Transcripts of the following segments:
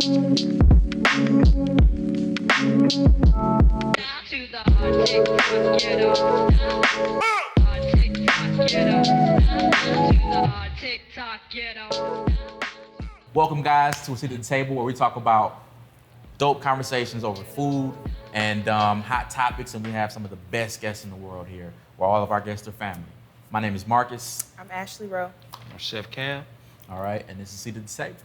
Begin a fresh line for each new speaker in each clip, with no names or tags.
Welcome, guys, to a seat at the table where we talk about dope conversations over food and hot topics, and we have some of the best guests in the world here, where all of our guests are family. My name is Marcus.
I'm Ashley Rowe.
I'm Chef Cam.
All right, and this is seat at the table.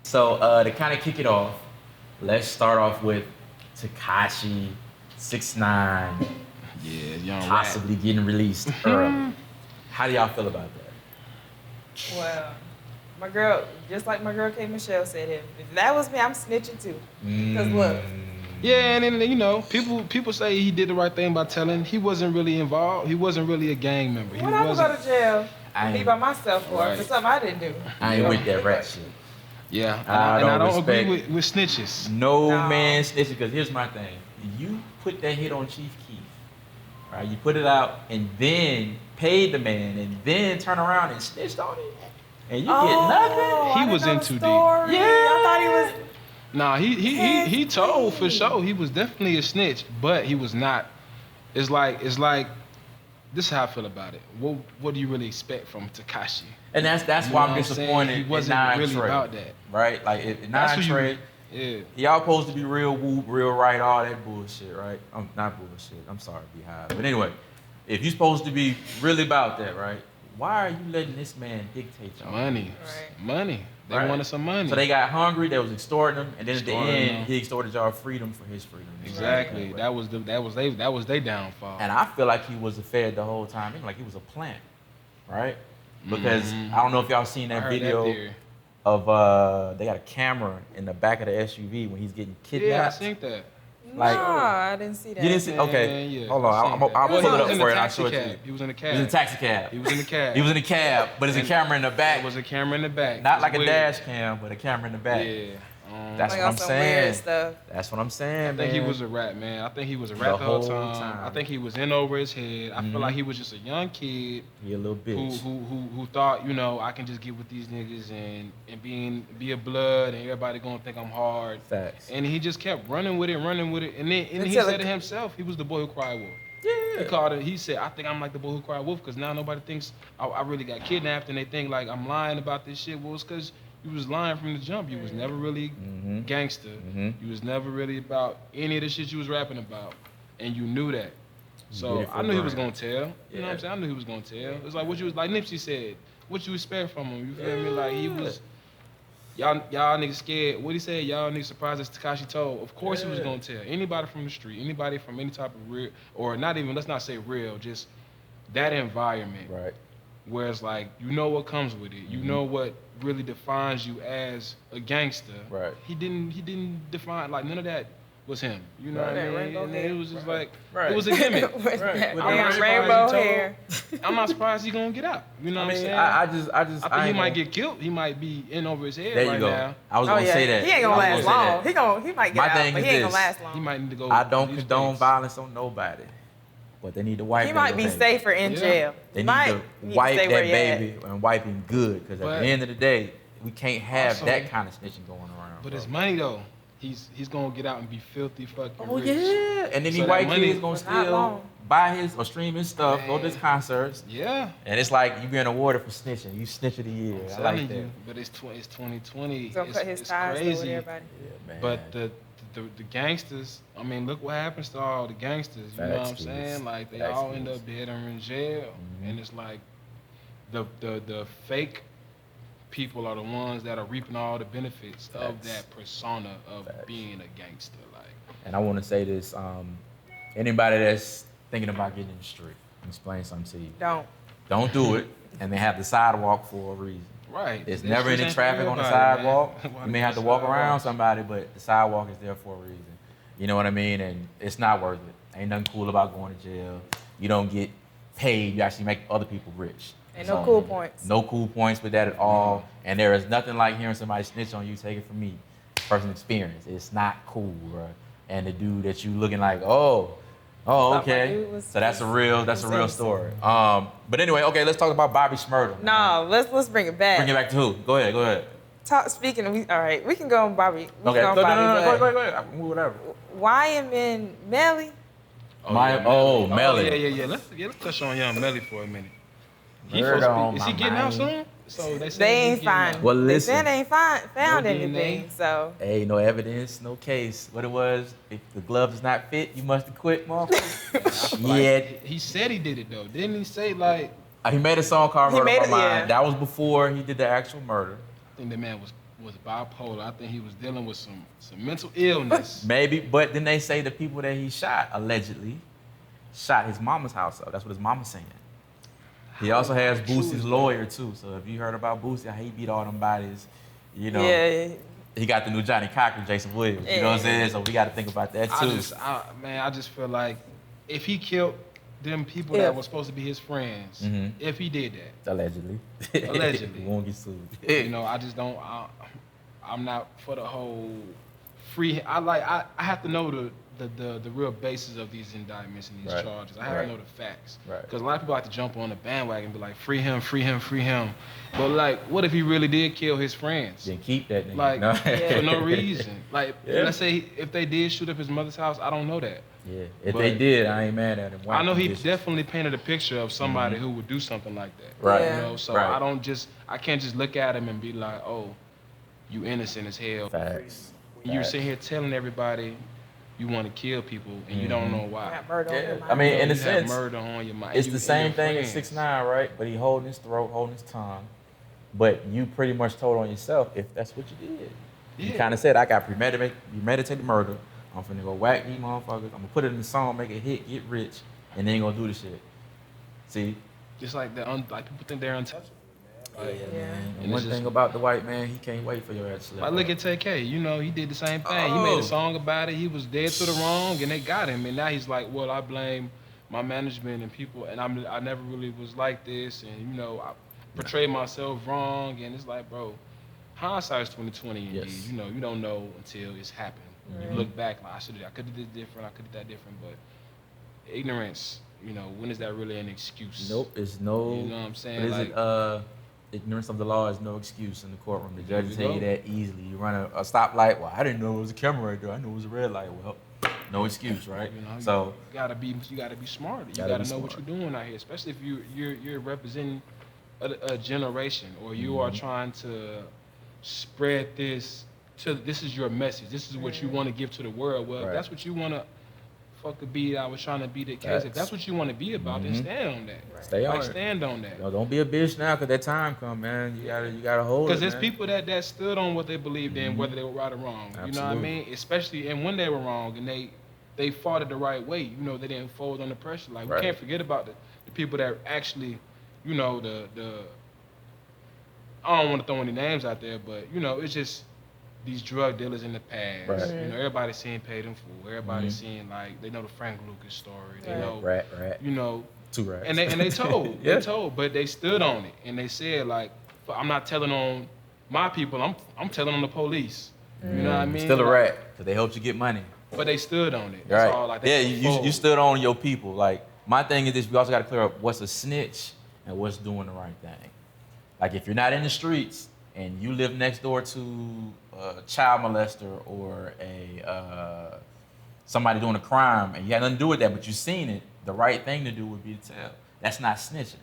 So to kind of kick it off, let's start off with Tekashi, 6ix9ine,
young
possibly getting released early. How do y'all feel about that?
Well, my girl, just like my girl K. Michelle said, if that was me, I'm snitching too. Because look.
Yeah, and then, you know, people say he did the right thing by telling. He wasn't really involved. He wasn't really a gang member.
When I go to jail, be by myself for something I didn't do.
I ain't with that rat shit.
Yeah,
I don't
agree with snitches.
No man snitching, because here's my thing. You put that hit on Chief Keef, right? You put it out and then paid the man and then turn around and snitched on it. And you get nothing.
He was in too deep.
Yeah, I thought he was.
Nah, he told for sure he was definitely a snitch, but he was not. It's like this is how I feel about it. What do you really expect from Tekashi?
And that's why I'm disappointed.
He wasn't really about that,
right? Like if Nine Trey,
yeah,
y'all supposed to be real whoop, real right, all that bullshit, right? Not bullshit. I'm sorry, Beehive. But anyway, if you're supposed to be really about that, right? Why are you letting this man dictate y'all?
Money. They wanted some money.
So they got hungry. They was extorting them, and then at the end, he extorted y'all freedom for his freedom.
Exactly. Right? That was their downfall.
And I feel like he was a Fed the whole time. Like he was a plant, right? Because I don't know if y'all seen that video of they got a camera in the back of the SUV when he's getting kidnapped.
Yeah, I seen that.
Like, I didn't see that.
You didn't see? Okay,
yeah,
hold on. I'll pull it up for you and I'll show it to you.
He was in the cab.
He was in a taxi cab.
He was in the cab.
He was in the cab, but there's a camera in the back.
There was a camera in the back.
Not like a dash cam, but a camera in the back.
Yeah.
That's
like
what I'm saying.
Stuff.
That's what I'm saying,
I think he was a rat, man. I think he was a rat the whole time. I think he was in over his head. I feel like he was just a young kid.
He a little bitch.
Who thought, you know, I can just get with these niggas and be a blood and everybody gonna think I'm hard.
Facts.
And he just kept running with it. And then he said it himself, he was the boy who cried wolf.
Yeah.
He called it, he said, I think I'm like the boy who cried wolf because now nobody thinks I really got kidnapped and they think like I'm lying about this shit. Well, it's because you was lying from the jump. You was never really gangster. You was never really about any of the shit you was rapping about. And you knew that. So I knew he was gonna tell. You know what I'm saying? I knew he was gonna tell. It's like what you was like Nipsey said, what you expect from him. You feel me? Like he was y'all niggas scared. What he said, y'all niggas surprised as Tekashi told. Of course he was gonna tell. Anybody from the street, anybody from any type of real, or not even, let's not say real, just that environment.
Right.
Where it's like, you know what comes with it. You know what really defines you as a gangster.
Right.
He didn't define, like none of that was him. You know what I mean? And then it was just like, it was a gimmick.
Rainbow hair.
I'm not surprised he's gonna get out. You know what I'm saying?
I
think he might get killed. He might be in over his head
there
right
you go.
now.
I was gonna say that.
He ain't gonna last long. He might get out, but he ain't gonna last long.
He might need to go.
I don't condone violence on nobody. But they need to wipe.
He might be safer in jail.
They need to wipe that baby and wipe him good, because at the end of the day, we can't have that kind of snitching going around.
But it's money though. He's gonna get out and be filthy fucking rich.
Yeah, and then these white kids gonna still buy his or stream his stuff, go to his concerts.
Yeah.
And it's like you being awarded for snitching. You snitch of the year. I like that.
But it's 2020.
He's gonna cut his ties with everybody.
Yeah, man.
But the gangsters, I mean, look what happens to all the gangsters. You know what I'm saying? Like they all end up dead or in jail, and it's like the fake people are the ones that are reaping all the benefits of that persona of being a gangster. Like,
and I want to say this: anybody that's thinking about getting in the street, explain something to you. Don't do it, and they have the sidewalk for a reason.
Right.
There's never any traffic on the sidewalk. You may have to walk around somebody, but the sidewalk is there for a reason. You know what I mean? And it's not worth it. Ain't nothing cool about going to jail. You don't get paid. You actually make other people rich.
And no cool points.
No cool points with that at all. And there is nothing like hearing somebody snitch on you. Take it from me. Personal experience. It's not cool, bro. And the dude that you looking like, oh, okay. So that's a real story. But anyway, okay, let's talk about Bobby Shmurda.
No, let's bring it back.
Bring it back to who? Go ahead.
Speaking of, all right, we can go on Bobby.
Okay,
Go on
go
Bobby,
ahead. I can move whatever.
YMN Melly.
Melly.
Yeah. Let's touch on Young Melly for a minute.
Is
he getting out soon? So
they ain't found.
Well,
they
listen.
said they ain't found
No
anything.
DNA.
So
Hey, no evidence, no case. What it was, if the glove is not fit, you must have quit, motherfucker. Yeah.
He said he did it though. Didn't he say like?
He made a song called
He
Murder
made
My
it,
Mind.
yeah.
That was before he did the actual murder.
I think the man was bipolar. I think he was dealing with some mental illness.
Maybe, but then they say the people that he shot, allegedly, shot his mama's house up. That's what his mama's saying. He also has Boosie's lawyer, too. So if you heard about Boosie, how he beat all them bodies, you know.
yeah,
He got the new Johnny Cochran, Jason Williams. You know what I'm saying? So we got to think about that, too.
I just feel like if he killed them people that were supposed to be his friends, if he did that.
Allegedly.
Allegedly.
He won't get sued.
You know, I just don't, I'm not for the whole free, I have to know the real basis of these indictments and these charges. I have to know the facts. Because a lot of people like to jump on the bandwagon and be like, free him. But like, what if he really did kill his friends?
Then keep that nigga.
Like,
no.
for no reason. Like, let's say if they did shoot up his mother's house, I don't know that.
Yeah, if they did, I ain't mad at him.
I know he definitely painted a picture of somebody who would do something like that.
Right.
You know, so I can't just look at him and be like, oh, you innocent as hell.
Facts.
You're sitting here telling everybody you want to kill people and you don't know why.
murder on your mind.
I mean, in a
You have
sense,
murder on your mind.
it's the same thing as 6ix9ine, right? But he holding his throat, holding his tongue. But you pretty much told on yourself if that's what you did. You kind of said, I got premeditated murder. I'm finna go whack these motherfuckers. I'm gonna put it in the song, make it hit, get rich, and then gonna do the shit. See?
Just like like people think they're untouchable. Like,
man. And one thing about the white man, he can't wait for your ass to slip.
Like look at TK, you know, he did the same thing. He made a song about it. He was dead to the wrong, and they got him. And now he's like, well, I blame my management and people, and I never really was like this, and you know, I portrayed myself wrong. And it's like, bro, hindsight's 20/20. Indeed, you know, you don't know until it's happened. You look back like I could have did different, I could have did that different, but ignorance, you know, when is that really an excuse?
Nope, it's no.
You know what I'm saying?
What is
like,
it? Ignorance of the law is no excuse in the courtroom. The judge tell you that easily. You run a stoplight. Well, I didn't know it was a camera right there. I knew it was a red light. Well, no excuse, right?
You know,
so
you gotta be smart. You gotta know what you're doing out here, especially if you're representing a generation, or you are trying to spread this. This is your message. This is what you want to give to the world. Well, if that's what you want to I was trying to be the case. If that's what you want to be about, then stand on that.
Stay on it.
Stand on that.
No, don't be a bitch now, cause that time come, man. You gotta hold it.
Because there's people that stood on what they believed in, whether they were right or wrong.
Absolutely.
You know what I mean? Especially, and when they were wrong, and they fought it the right way. You know, they didn't fold under pressure. Like we can't forget about the people that actually, you know, I don't want to throw any names out there, but you know, it's just these drug dealers in the past.
Right.
You know, everybody's seeing Paid in Full. Everybody's seeing like they know the Frank Lucas story. They know
Rat.
You know,
2 rats.
and they told they told, but they stood on it and they said like, I'm not telling on my people. I'm telling on the police. You know what I mean?
Still a rat, cause they helped you get money.
But they stood on it. That's all. Like,
you stood on your people. Like my thing is this: we also got to clear up what's a snitch and what's doing the right thing. Like if you're not in the streets and you live next door to a child molester or somebody doing a crime and you had nothing to do with that, but you seen it, the right thing to do would be to tell. That's not snitching.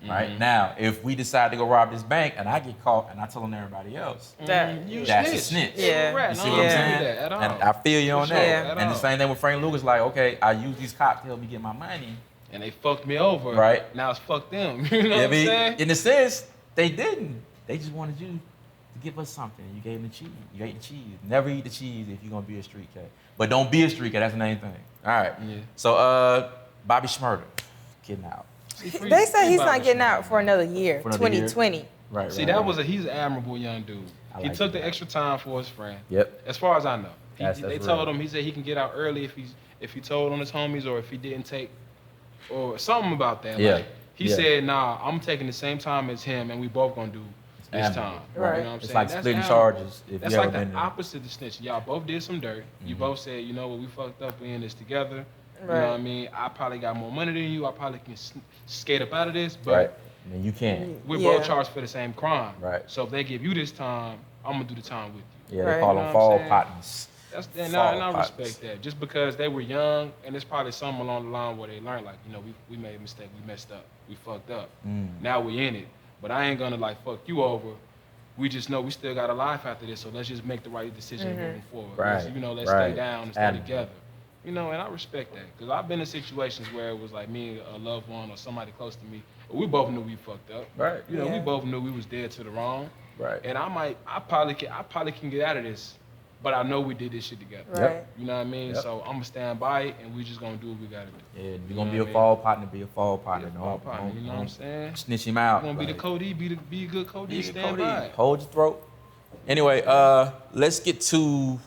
Right now, if we decide to go rob this bank and I get caught and I tell on everybody else, that's a snitch.
Yeah.
You see what I'm saying? And I feel you on that. And the same thing with Frank Lucas, like, okay, I use these cops to help me get my money.
And they fucked me over.
Right.
Now it's fuck them. You know what I'm saying?
In a sense, they didn't. They just wanted you to give us something. You gave them the cheese. You ate the cheese. Never eat the cheese if you're going to be a street cat. But don't be a street cat. That's the main thing. All right. Yeah. So, Bobby Shmurda, getting out.
They say he's not getting out for another year, 2020.
Year? Right.
See, he's an admirable young dude. He took the extra time for his friend.
Yep.
As far as I know. They told
real.
him, he said he can get out early if he told on his homies or if he didn't take, or something about that.
Yeah.
Like, he said, nah, I'm taking the same time as him and we both gonna do this time.
Right.
You know what I'm
it's
saying?
like splitting charges.
That's like the opposite of snitching. Y'all both did some dirt. You both said, you know what, we fucked up, we in this together. You know what I mean? I probably got more money than you. I probably can skate up out of this, but
and you can't.
we're both charged for the same crime.
Right.
So if they give you this time, I'm gonna do the time with you.
Yeah, they
Right.
call
You know
them
what I'm
fall
saying?
partners.
And I respect that. Just because they were young, and it's probably something along the line where they learned, like, we made a mistake, we messed up, we fucked up. Now we in it. But I ain't gonna like fuck you over. We just know we still got a life after this, so let's just make the right decision moving forward.
Right.
Let's stay down and stay together. And I respect that. Because I've been in situations where it was like me, a loved one, or somebody close to me, but we both knew we fucked up.
Right.
We both knew we was dead to the wrong.
Right.
And I probably can get out of this, but I know we did this shit together.
Right.
Yep.
You know what I mean?
Yep.
So I'm gonna stand by it, and we just gonna do what we gotta do.
Yeah, if you're gonna be a fall partner, be a fall partner.
Be a fall partner, you know what I'm saying?
Snitch him out.
You gonna be the Cody, be a good Cody, stand
Cody.
by it.
Hold your throat. Anyway, let's get to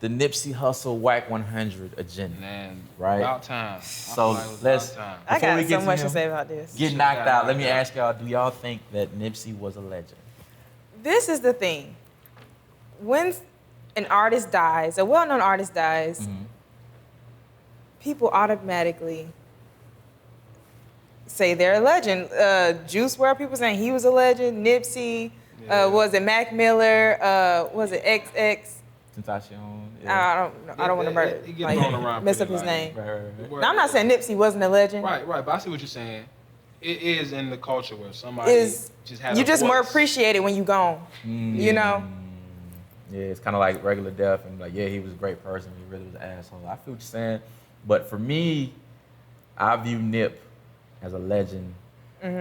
the Nipsey Hussle Wack 100 agenda.
Man,
Right.
about time.
So
About
let's
time.
I
before we
got
get
so
to
much to
him,
say about this.
get knocked out. Let me ask y'all: do y'all think that Nipsey was a legend?
This is the thing. When an artist dies, a well-known artist dies, people automatically say they're a legend. Juice WRLD, people saying he was a legend. Nipsey, was it Mac Miller? Was it XX?
Tekashi.
I don't know. I don't want to
He get thrown around
mess up
pretty
his
lightly.
name. Now, I'm not saying Nipsey wasn't a legend.
Right, but I see what you're saying. It is in the culture where somebody just has
You
a
just more
voice.
appreciate it when you gone. You know?
Yeah, it's kind of like regular death, and like, yeah, he was a great person. He really was an asshole. I feel what you're saying, but for me, I view Nip as a legend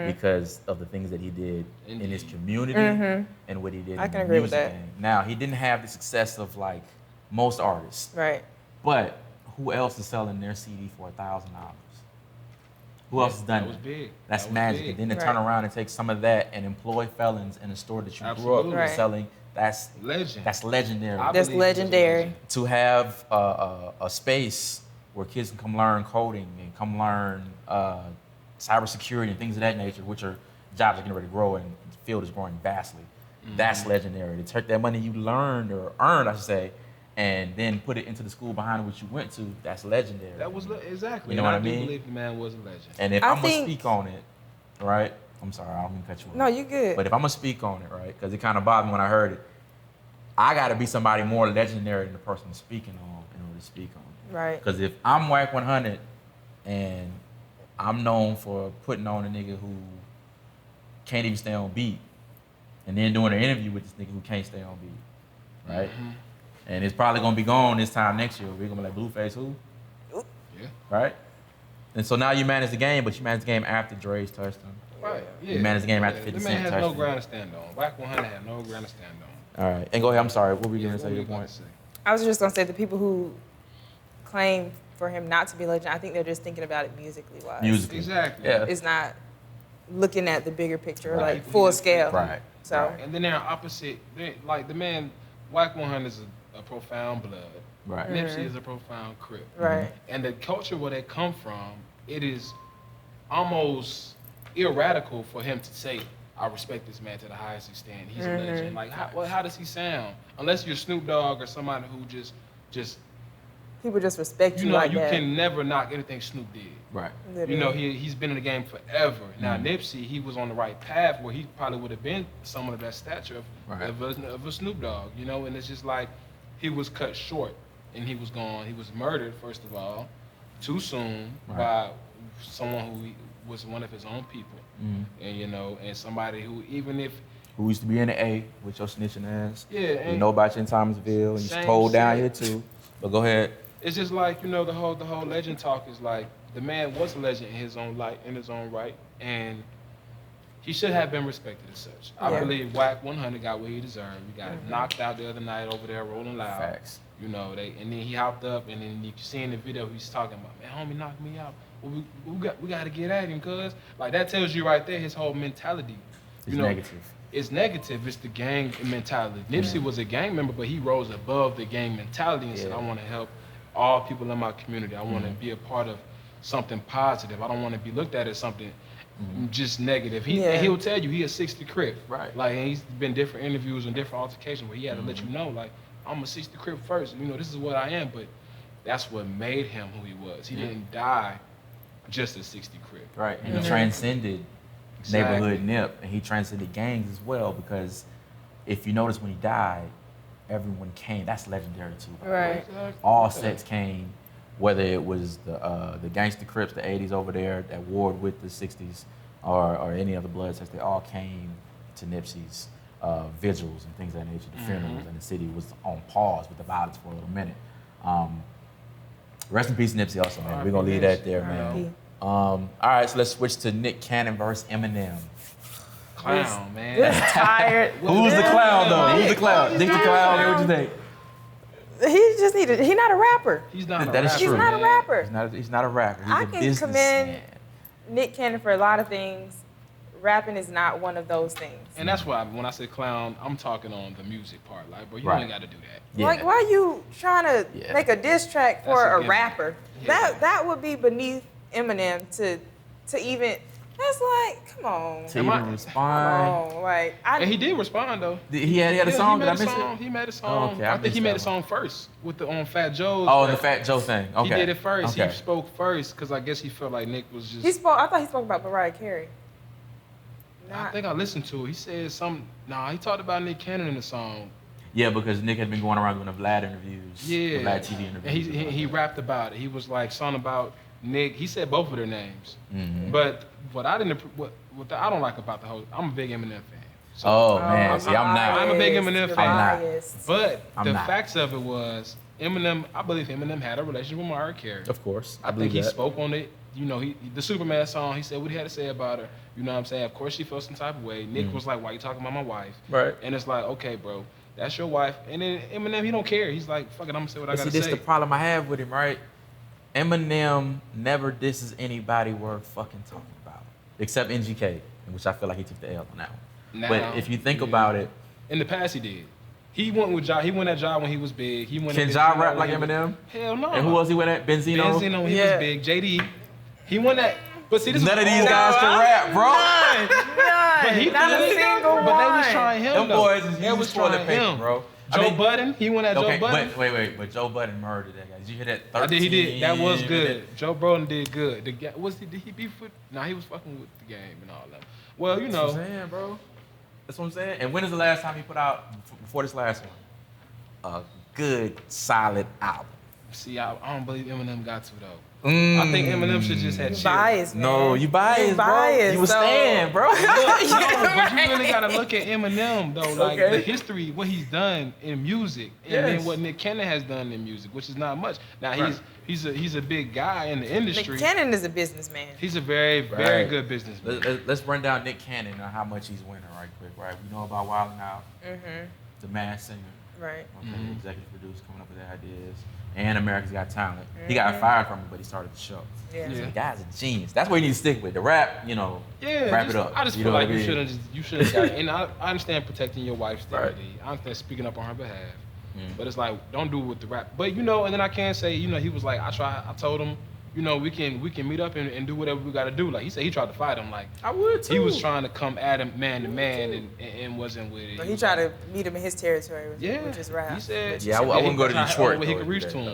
because of the things that he did in his community and what he did
I
in
can
the
agree with
music
that.
game. Now, he didn't have the success of like most artists,
Right.
but who else is selling their CD for $1,000? Who else has done
That was
it?
big.
That's
That was
magic.
big.
And then to
Right.
turn around and take some of that and employ felons in a store that you grew up
Absolutely.
Right.
selling, that's
Legend.
That's legendary.
I
That's
believe he was a
legendary.
legend.
To have a space where kids can come learn coding and come learn cybersecurity and things of that nature, which are jobs are getting ready to grow and the field is growing vastly. That's legendary. To take that money you learned or earned, I should say, and then put it into the school behind which you went to, that's legendary.
That was exactly.
You know what I
do
mean?
believe the man was a legend.
And if
I
I'm going to
think-
speak on it, right? I'm sorry, I don't mean to cut you off.
No, you good.
But if I'm going to speak on it, right, because it kind of bothered me when I heard it, I got to be somebody more legendary than the person I'm speaking on in order to speak on it.
Right.
Because if I'm Wack 100 and I'm known for putting on a nigga who can't even stay on beat and then doing an interview with this nigga who can't stay on beat, right? And it's probably going to be gone this time next year. We're going to be like, Blueface who?
Yeah.
Right? And so now you manage the game, but you manage the game after Dre's touched him.
Right. Yeah.
You managed the game after 50
The
Cent
man has
touched
no
him.
ground to stand on. Wack 100 had no ground to stand on.
All right. And go ahead. I'm sorry. What were you going to
What
say?
were
Your
you about
point?
to say?
I was just gonna say the people who claim for him not to be a legend, I think they're just thinking about it musically wise.
Musically.
Exactly.
Yeah.
It's not looking at the bigger picture,
Right.
like full scale.
Right.
So
Right.
And then they're opposite. Like the man, Wack 100 is a profound blood.
Right.
Nipsey is a profound Crip.
right.
And the culture where they come from, it is almost irradical for him to say, I respect this man to the highest extent. He's a legend. Like, how does he sound? Unless you're Snoop Dogg or somebody who just
People just respect you,
you know,
like
you
that.
can never knock anything Snoop did.
Right.
You know, he's been in the game forever. Now, Nipsey, he was on the right path where he probably would have been someone of that stature of a Snoop Dogg, you know? And it's just like he was cut short and he was gone. He was murdered, first of all, too soon by someone who was one of his own people. And, you know, and somebody who, even if
Who used to be in the A with your snitching ass.
Yeah,
You
and
know about you in Thomasville. And you
same
told down
shit.
here too. But go ahead.
it's just like, you know, the whole legend talk is like the man was a legend in his own right, and he should have been respected as such. I
Yeah.
believe Wack 100 got what he deserved. He got knocked out the other night over there rolling loud.
Facts.
You know, and then he hopped up, and then you can see in the video he's talking about, man, homie knocked me out. Well, we got to get at him, cuz. Like, that tells you right there his whole mentality.
It's negative.
It's negative. It's the gang mentality. Nipsey was a gang member, but he rose above the gang mentality and said, I want to help all people in my community. I want to be a part of something positive. I don't want to be looked at as something just negative. And he'll tell you he a 60 Crip.
Right.
Like, and he's been different interviews and different altercations where he had to let you know, like, I'm a 60 Crip first. You know, this is what I am. But that's what made him who he was. He didn't die just a 60 Crip.
Right.
You
He
know?
transcended
Exactly.
neighborhood Nip, and he transcended gangs as well, because if you notice when he died, everyone came. That's legendary too. By the way.
Right.
Exactly.
All sets came, whether it was the Gangsta Crips, the 80s over there that warred with the 60s, or any other blood sets. They all came to Nipsey's vigils and things of that nature, the funerals, and the city was on pause with the violence for a little minute. Rest in peace, Nipsey Hussle, man. We're gonna leave that there, man. All right, so let's switch to Nick Cannon versus Eminem.
Clown, man.
This tired.
Who's the clown though? Who's the clown? Nick the clown. What you think?
He just needed. He's not a rapper.
He's not a
That is
rapper.
true.
He's not a rapper.
He's not a rapper. He's
I
a
can
businessman.
commend Nick Cannon for a lot of things. Rapping is not one of those things.
And that's why when I say clown, I'm talking on the music part. Like, bro, you
Right.
ain't got to do that.
Yeah.
Like, why are you trying to make a diss track for
That's a
a
given.
rapper?
Yeah.
That would be beneath Eminem to even. That's like, come on.
To
Am I-
even respond.
Come on, like
And he did respond though.
He had a song.
He
Did I
made a
miss
song.
it?
He made a song.
Okay,
I
I
think he
missed
made
that
a song first with on Fat Joe's.
Oh,
rap.
the Fat Joe thing. Okay.
He did it first.
Okay.
He spoke first because I guess he felt like Nick was just.
I thought he spoke about Mariah Carey.
I think I listened to it. He said something. Nah, he talked about Nick Cannon in the song.
Yeah, because Nick had been going around doing the Vlad interviews.
Yeah.
The Vlad TV interviews.
And he rapped about it. He was like something about Nick. He said both of their names.
Mhm.
But what I didn't I don't like about the whole. I'm a big Eminem fan. So
Oh man, see, I'm not.
I'm a big Eminem
You're
fan.
I'm not.
biased.
But
I'm
the
not.
facts of it was Eminem. I believe Eminem had a relationship with Mariah Carey.
Of course, I
I think
believe
he
that.
spoke on it. You know, the Superman song. He said what he had to say about her. You know what I'm saying? Of course, she felt some type of way. Nick was like, "Why you talking about my wife?"
Right.
And it's like, okay, bro, that's your wife. And then Eminem, he don't care. He's like, "Fuck it, I'm gonna say what I
But
gotta
see, this
say."
the problem I have with him, right? Eminem never disses anybody worth fucking talking about, except NGK, in which I feel like he took the L on that one.
Now,
But if you think
yeah.
about it,
In the past, he did. He went with Ja. He went at Ja when he was big. He went.
can
at
Ja
Benzino
rap
when
like
he was-
Eminem?
Hell no.
And who else he went at? Benzino?
Benzino when he
Yeah.
was big. JD. He went at. But see, this
None
is
of these
all-
guys can rap, bro.
But he
Not a
did.
single
But they was
one.
trying him
Them
though.
boys is
They
used
was
for the
trying
paper,
him.
bro. I
Joe
mean,
Budden. He went at
Okay,
Joe Budden.
but Joe Budden murdered that guy. Did you hear that?
I did. He did. That was
13
good. Joe Budden did good. The guy did he beef with? Nah, he was fucking with the game and all that. Well, you
That's
know.
what I'm saying, bro. That's what I'm saying. And when is the last time he put out, before this last one, a good, solid album?
See, I don't believe Eminem got to though. I think Eminem should just had
You
chill.
biased, man.
No, you biased,
You
bro.
biased,
You was
so-
staying, bro.
Look, no, but you really gotta look at Eminem though, like
Okay.
the history, what he's done in music, and then
Yes.
what Nick Cannon has done in music, which is not much. Now
Right.
he's a big guy in the industry.
Nick Cannon is a businessman.
He's a very
Right.
good businessman.
Let's run down Nick Cannon and how much he's winning right quick, right? We know about Wild 'N Out,
Mm-hmm.
the Masked Singer,
Right.
okay, executive producer coming up with their ideas, and America's Got Talent. He got fired from it, but he started the show.
Yeah.
So
Yeah.
the guy's a genius. That's what you need to stick with. The rap, you know,
Yeah,
wrap
just-
it up.
I just
You
feel
know
like
what I
you
mean?
shouldn't got it. And I understand protecting your wife's
Right.
dignity. I understand speaking up on her behalf.
Mm.
But it's like, don't do it with the rap. But you know, and then I can say, you know, he was like, I told him, you know, we can meet up and do whatever we gotta do. Like he said he tried to fight him. Like
I would too.
he was trying to come at him man to man and wasn't with it.
But he tried to meet him in his territory,
Yeah.
which is rap.
He said,
Yeah, I wouldn't go to
tried
Detroit.
Where he
though,
could
to do
reach
that,
to him.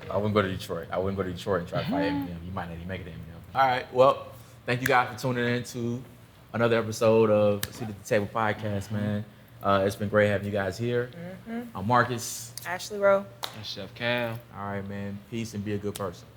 though. I wouldn't go to Detroit. I wouldn't go to Detroit and try to fight Eminem. You might not even make it to Eminem. All right. Well, thank you guys for tuning in to another episode of Seat at the Table podcast, man. It's been great having you guys here. I'm Marcus.
Ashley Rowe.
And Chef Cam.
All right, man. Peace and be a good person.